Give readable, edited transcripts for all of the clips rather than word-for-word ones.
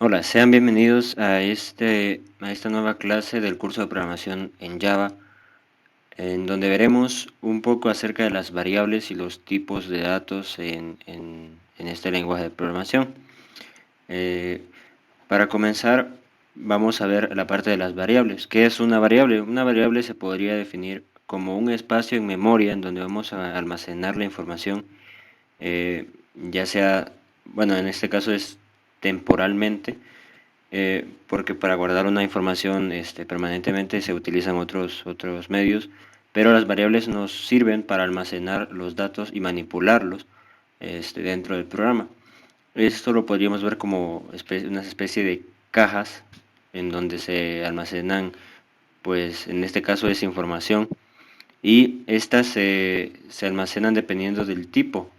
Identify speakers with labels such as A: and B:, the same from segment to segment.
A: Hola, sean bienvenidos a esta nueva clase del curso de programación en Java, en donde veremos un poco acerca de las variables y los tipos de datos en este lenguaje de programación. Eh, para comenzar, vamos a ver la parte de las variables. ¿Qué es una variable? Una variable se podría definir como un espacio en memoria en donde vamos a almacenar la información, ya sea, bueno, en este caso es temporalmente, porque para guardar una información permanentemente se utilizan otros medios, pero las variables nos sirven para almacenar los datos y manipularlos dentro del programa. Esto lo podríamos ver como una especie de cajas en donde se almacenan, pues en este caso es información, y estas se almacenan dependiendo del tipo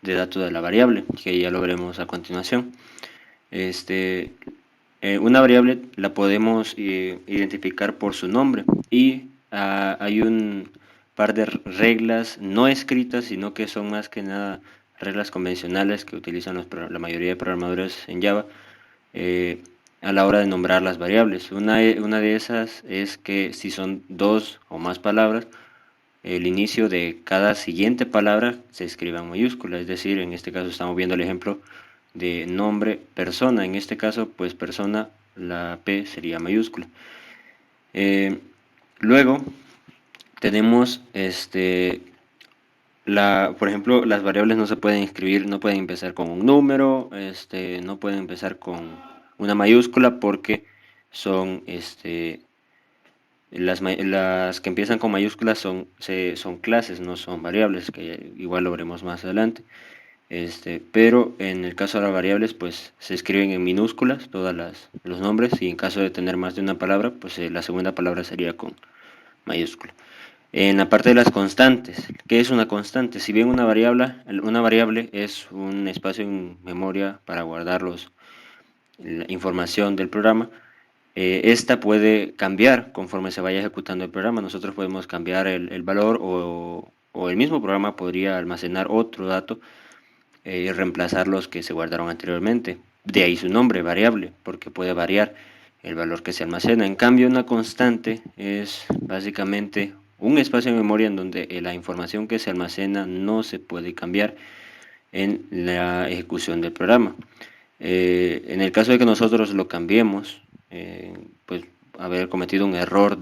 A: de dato de la variable, que ya lo veremos a continuación. Este, una variable la podemos identificar por su nombre y hay un par de reglas no escritas, sino que son más que nada reglas convencionales que utilizan la mayoría de programadores en Java, eh, a la hora de nombrar las variables. Una de esas es que si son dos o más palabras, el inicio de cada siguiente palabra se escribe en mayúscula, es decir, en este caso estamos viendo el ejemplo de nombre persona. En este caso, pues persona, la P sería mayúscula. Luego tenemos por ejemplo, las variables no se pueden escribir, no pueden empezar con un número, no pueden empezar con una mayúscula porque son las que empiezan con mayúsculas son clases, no son variables, que igual lo veremos más adelante. Pero en el caso de las variables, pues se escriben en minúsculas todos los nombres, y en caso de tener más de una palabra, pues la segunda palabra sería con mayúscula. En la parte de las constantes, ¿qué es una constante? Si bien una variable es un espacio en memoria para guardar la información del programa, esta puede cambiar conforme se vaya ejecutando el programa. Nosotros podemos cambiar el valor, o el mismo programa podría almacenar otro dato y reemplazar los que se guardaron anteriormente. De ahí su nombre, variable, porque puede variar el valor que se almacena. En cambio, una constante es básicamente un espacio en memoria en donde la información que se almacena no se puede cambiar en la ejecución del programa. En el caso de que nosotros lo cambiemos, pues haber cometido un error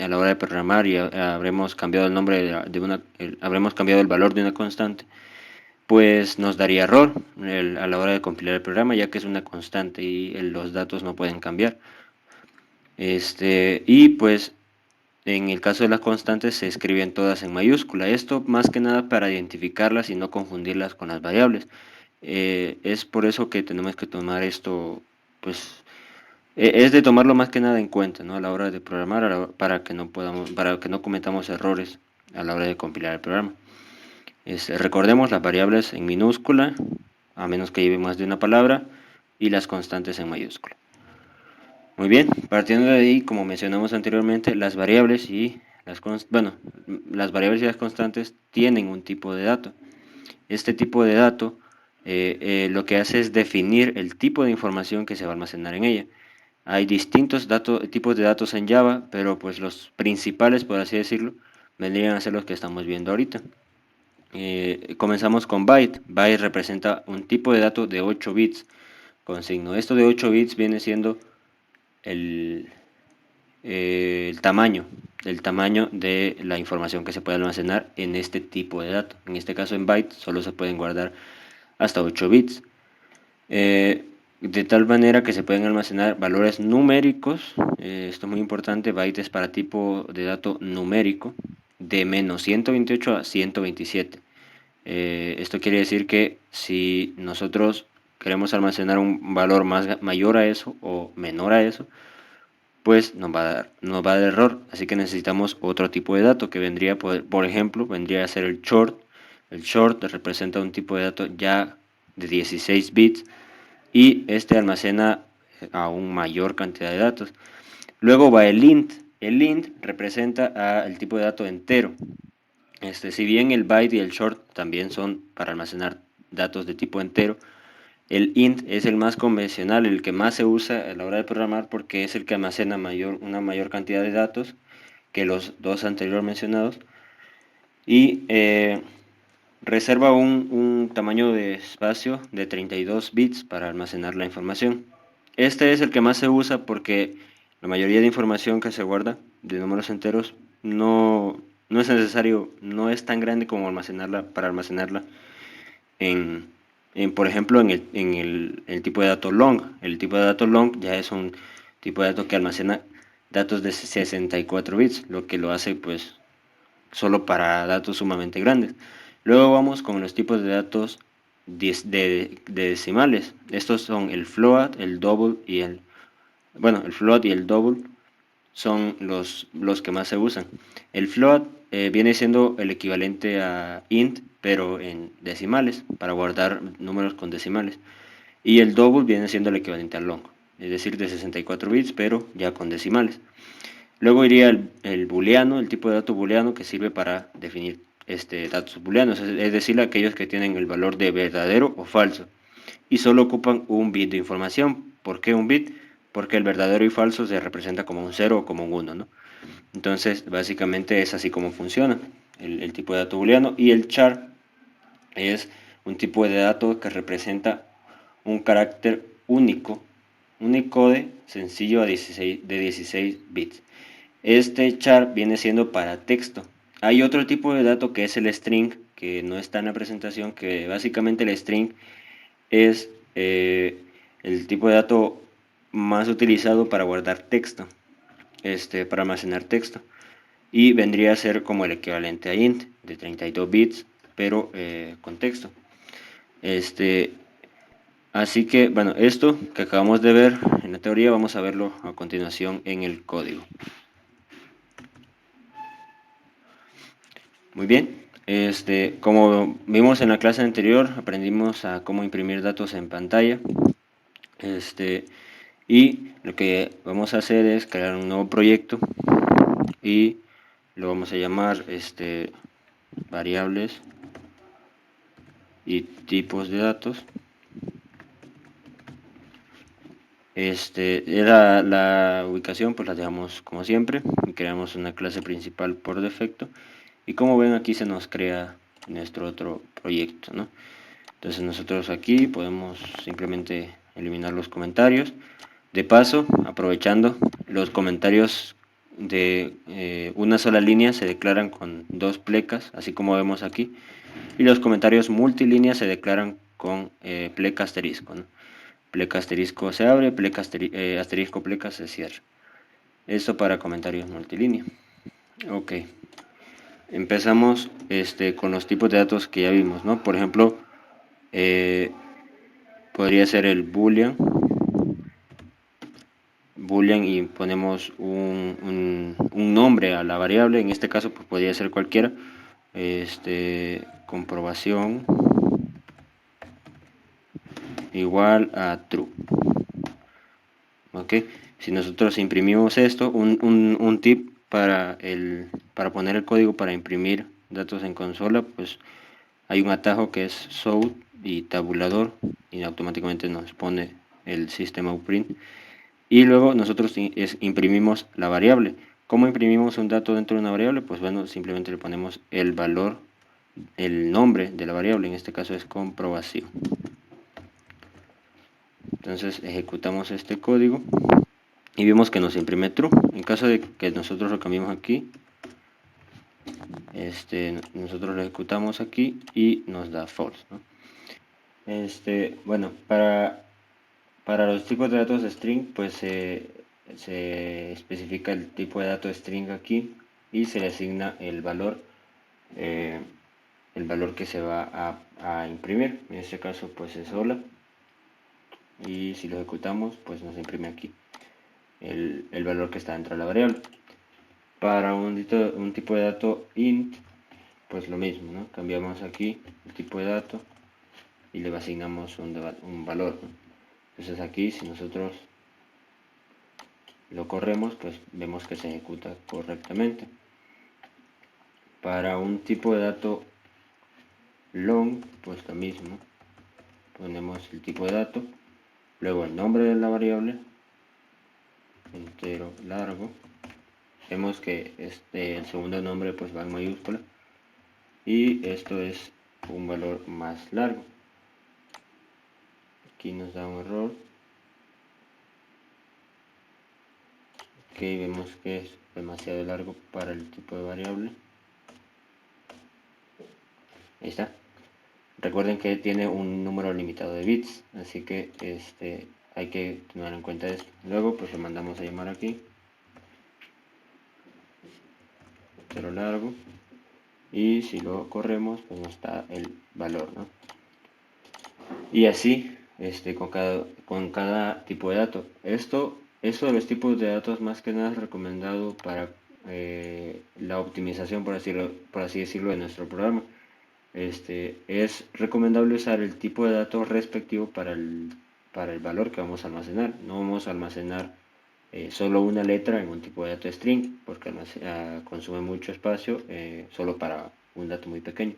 A: a la hora de programar y habremos cambiado el nombre habremos cambiado el valor de una constante, pues nos daría error a la hora de compilar el programa, ya que es una constante y los datos no pueden cambiar. Y pues en el caso de las constantes se escriben todas en mayúscula. Esto más que nada para identificarlas y no confundirlas con las variables. Es por eso que tenemos que tomar esto, pues es de tomarlo más que nada en cuenta, ¿no? A la hora de programar, para que no cometamos errores a la hora de compilar el programa. Recordemos las variables en minúscula, a menos que lleve más de una palabra, y las constantes en mayúscula. Muy bien, partiendo de ahí, como mencionamos anteriormente, las variables y las variables y las constantes tienen un tipo de dato. Este tipo de dato lo que hace es definir el tipo de información que se va a almacenar en ella. Hay distintos tipos de datos en Java, pero pues los principales, por así decirlo, vendrían a ser los que estamos viendo ahorita. Comenzamos con byte. Byte representa un tipo de dato de 8 bits con signo. Esto de 8 bits viene siendo el, el tamaño de la información que se puede almacenar en este tipo de dato. En este caso, en byte solo se pueden guardar hasta 8 bits. De tal manera que se pueden almacenar valores numéricos. Esto es muy importante. Byte es para tipo de dato numérico de menos 128 a 127. Esto quiere decir que si nosotros queremos almacenar un valor mayor a eso o menor a eso, pues nos va a dar error. Así que necesitamos otro tipo de dato que vendría, por ejemplo, vendría a ser el short. El short representa un tipo de dato ya de 16 bits y este almacena aún mayor cantidad de datos. Luego va el int. El int representa el tipo de dato entero. Si bien el byte y el short también son para almacenar datos de tipo entero, El int es el más convencional, el que más se usa a la hora de programar porque es el que almacena una mayor cantidad de datos que los dos anteriores mencionados y reserva un tamaño de espacio de 32 bits para almacenar la información. Este es el que más se usa porque la mayoría de información que se guarda de números enteros no es necesario, no es tan grande como para almacenarla en, por ejemplo, el tipo de dato long. El tipo de dato long ya es un tipo de dato que almacena datos de 64 bits, lo que lo hace pues solo para datos sumamente grandes. Luego vamos con los tipos de datos de decimales. Estos son el float, el double y el float y el double son los que más se usan. El float viene siendo el equivalente a int, pero en decimales, para guardar números con decimales. Y el double viene siendo el equivalente al long, es decir, de 64 bits, pero ya con decimales. Luego iría el booleano, el tipo de dato booleano que sirve para definir datos booleanos, es decir, aquellos que tienen el valor de verdadero o falso y solo ocupan un bit de información. ¿Por qué un bit? Porque el verdadero y falso se representa como un 0 o como un 1, ¿no? Entonces, básicamente es así como funciona el tipo de dato booleano. Y el char es un tipo de dato que representa un carácter único, un encode sencillo de 16 bits. Este char viene siendo para texto. Hay otro tipo de dato que es el string, que no está en la presentación, que básicamente el string es el tipo de dato más utilizado para guardar texto, para almacenar texto. Y vendría a ser como el equivalente a int, de 32 bits, pero con texto. Así que, bueno, esto que acabamos de ver en la teoría, vamos a verlo a continuación en el código. Muy bien, como vimos en la clase anterior, aprendimos a cómo imprimir datos en pantalla. Y lo que vamos a hacer es crear un nuevo proyecto y lo vamos a llamar variables y tipos de datos. Era la ubicación, pues la dejamos como siempre y creamos una clase principal por defecto. Y como ven, aquí se nos crea nuestro otro proyecto, ¿no? Entonces nosotros aquí podemos simplemente eliminar los comentarios. De paso, aprovechando, los comentarios de una sola línea se declaran con dos plecas, así como vemos aquí. Y los comentarios multilínea se declaran con pleca asterisco, ¿no? Pleca asterisco se abre, asterisco pleca se cierra. Esto para comentarios multilínea. Ok. Empezamos con los tipos de datos que ya vimos, ¿no? Por ejemplo, podría ser el boolean y ponemos un nombre a la variable. En este caso, pues podría ser cualquiera. Comprobación igual a true. Ok, si nosotros imprimimos esto, un tip para poner el código para imprimir datos en consola, pues hay un atajo que es south y tabulador y automáticamente nos pone el sistema outprint y luego nosotros imprimimos la variable. ¿Cómo imprimimos un dato dentro de una variable? Pues bueno, simplemente le ponemos el valor, el nombre de la variable, en este caso es comprobación. Entonces ejecutamos este código y vemos que nos imprime true. En caso de que nosotros lo cambiemos aquí, nosotros lo ejecutamos aquí y nos da false, ¿no? Bueno, para los tipos de datos de string, pues se especifica el tipo de dato de string aquí y se le asigna eh, el valor que se va a imprimir. En este caso, pues es hola. Y si lo ejecutamos, pues nos imprime aquí el valor que está dentro de la variable. Para un tipo de dato int, pues lo mismo, ¿no? Cambiamos aquí el tipo de dato y le asignamos un valor, ¿no? Entonces aquí, si nosotros lo corremos, pues vemos que se ejecuta correctamente. Para un tipo de dato long, pues lo mismo. ponemos el tipo de dato, luego el nombre de la variable, entero largo. Vemos que el segundo nombre pues va en mayúscula y esto es un valor más largo. Aquí nos da un error. Ok, vemos que es demasiado largo para el tipo de variable. Ahí está. Recuerden que tiene un número limitado de bits, así que hay que tener en cuenta esto. Luego pues lo mandamos a llamar aquí, entero largo, y si lo corremos pues nos da el valor, ¿no? Y así con cada tipo de dato. Eso de los tipos de datos más que nada es recomendado para la optimización, por así decirlo, de nuestro programa. Es recomendable usar el tipo de dato respectivo para el valor que vamos a almacenar. No vamos a almacenar solo una letra en un tipo de dato string, porque consume mucho espacio solo para un dato muy pequeño,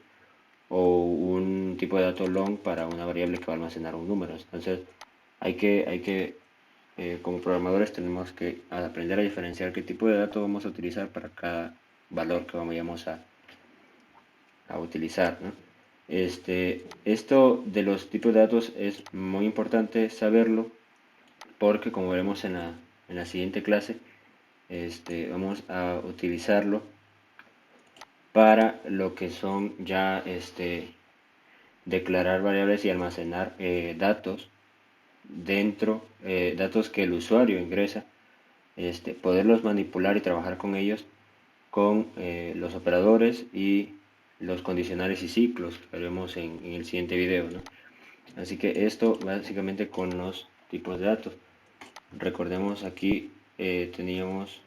A: o un tipo de dato long para una variable que va a almacenar un número. Entonces, como programadores tenemos que aprender a diferenciar qué tipo de dato vamos a utilizar para cada valor que vayamos a utilizar, ¿no? Esto de los tipos de datos es muy importante saberlo porque, como veremos en la siguiente clase, vamos a utilizarlo para lo que son ya declarar variables y almacenar datos datos que el usuario ingresa, poderlos manipular y trabajar con ellos con los operadores y los condicionales y ciclos que veremos en el siguiente video, ¿no? Así que esto básicamente con los tipos de datos. Recordemos aquí teníamos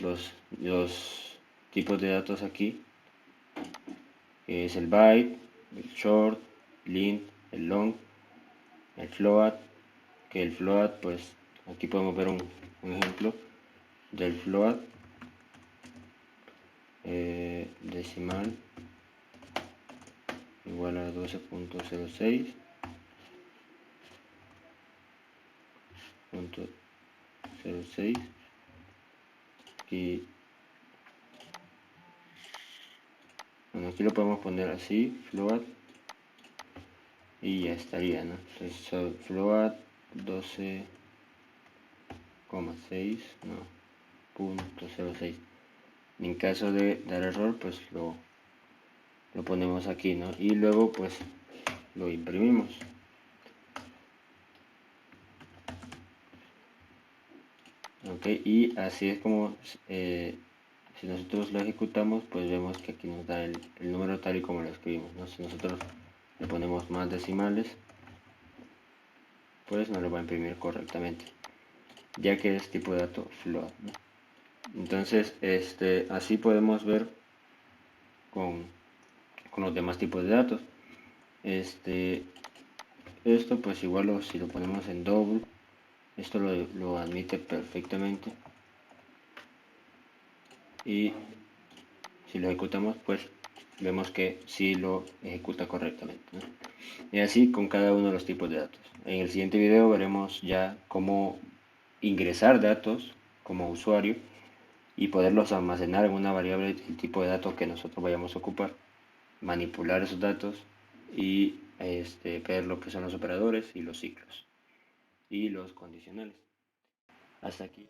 A: los tipos de datos aquí, que es el byte, el short, el int, el long, el float, que el float pues aquí podemos ver un ejemplo del float decimal igual a 12.06 y bueno, aquí lo podemos poner así, float, y ya estaría, ¿no? Entonces float 12,6, no, .06. En caso de dar error pues lo ponemos aquí, ¿no? Y luego pues lo imprimimos. Ok, y así es como si nosotros lo ejecutamos pues vemos que aquí nos da el número tal y como lo escribimos, ¿no? Si nosotros le ponemos más decimales pues no lo va a imprimir correctamente, ya que es tipo de dato float, ¿no? Entonces así podemos ver con los demás tipos de datos. Esto pues igual si lo ponemos en double, esto lo admite perfectamente, y si lo ejecutamos pues vemos que sí lo ejecuta correctamente, ¿no? Y así con cada uno de los tipos de datos. En el siguiente video veremos ya cómo ingresar datos como usuario y poderlos almacenar en una variable del tipo de datos que nosotros vayamos a ocupar, manipular esos datos y ver lo que son los operadores y los ciclos y los condicionales. Hasta aquí.